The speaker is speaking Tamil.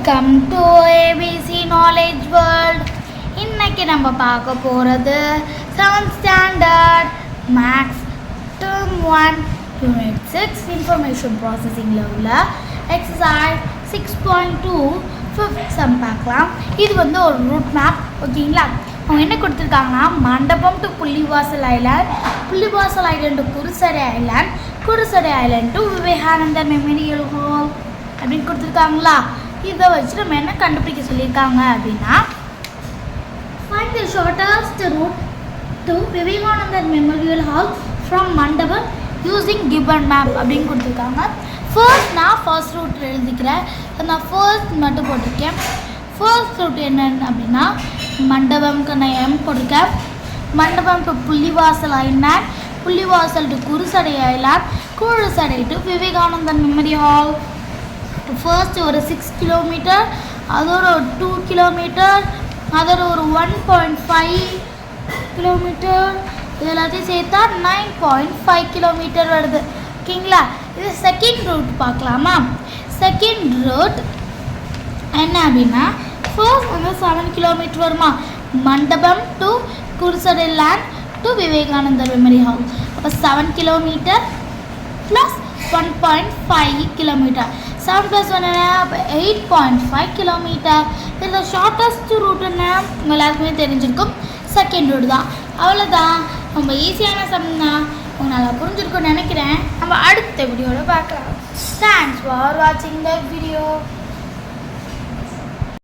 Welcome to ABC knowledge world. இன்னைக்கு நம்ம பார்க்க போகிறது 7th standard maths term 1 unit 6 information ப்ராசஸிங்கில் உள்ள எக்ஸசைஸ் 6.2 ஃபிஃப்த் சம் பார்க்கலாம். இது வந்து ஒரு ரூட் மேப், ஓகேங்களா? அவங்க என்ன கொடுத்துருக்காங்கன்னா, மண்டபம் to Pullivasal island, Pullivasal island to Krusadai island, Krusadai island to Vivekanandar memorial hall அப்படின்னு கொடுத்துருக்காங்களா. இதை வச்சு நம்ம என்ன கண்டுபிடிக்க சொல்லியிருக்காங்க அப்படின்னா, find the shortest root to Vivekanandar memorial hall from மண்டபம் யூஸிங் கிவன் மேப் அப்படின்னு கொடுத்துருக்காங்க. நான் ஃபர்ஸ்ட் ரூட் எழுதிக்கிறேன். நான் ஃபர்ஸ்ட் மட்டும் போட்டிருக்கேன். ஃபர்ஸ்ட் ரூட் என்னன்னு அப்படின்னா, மண்டபம்க்கு நான் எம் போட்டிருக்கேன். மண்டபம் to Pullivasal island, Pullivasal to Krusadai island, Krusadai to Vivekanandar memory hall. First ஒரு 6 கிலோமீட்டர், அதோட ஒரு 2 கிலோமீட்டர், அதோட ஒரு 1.5 கிலோமீட்டர், இது எல்லாத்தையும் சேர்த்தா 9.5 கிலோமீட்டர் வருது, ஓகேங்களா? இது செகண்ட் ரூட் பார்க்கலாமா? செகண்ட் ரூட் என்ன அப்படின்னா, ஃபர்ஸ்ட் வந்து 7 கிலோமீட்டர் வருமா, மண்டபம் to Krusadai land to Vivekanandar memory hall. அப்போ 7 கிலோமீட்டர் ப்ளஸ் 1.5 கிலோமீட்டர், 7 + 1 என்ன, அப்போ 8.5 கிலோமீட்டர். இதில் ஷார்ட்டஸ்ட் ரூட் என்ன உங்கள் எல்லாருக்குமே தெரிஞ்சிருக்கும், செகண்ட் ரூட் தான். அவ்வளோதான், ரொம்ப ஈஸியான சம் தான். உங்களுக்கு நல்லா புரிஞ்சிருக்கும்னு நினைக்கிறேன். நம்ம அடுத்த வீடியோவில் பார்க்கலாம். தேங்க்ஸ் ஃபார் வாட்சிங் த வீடியோ.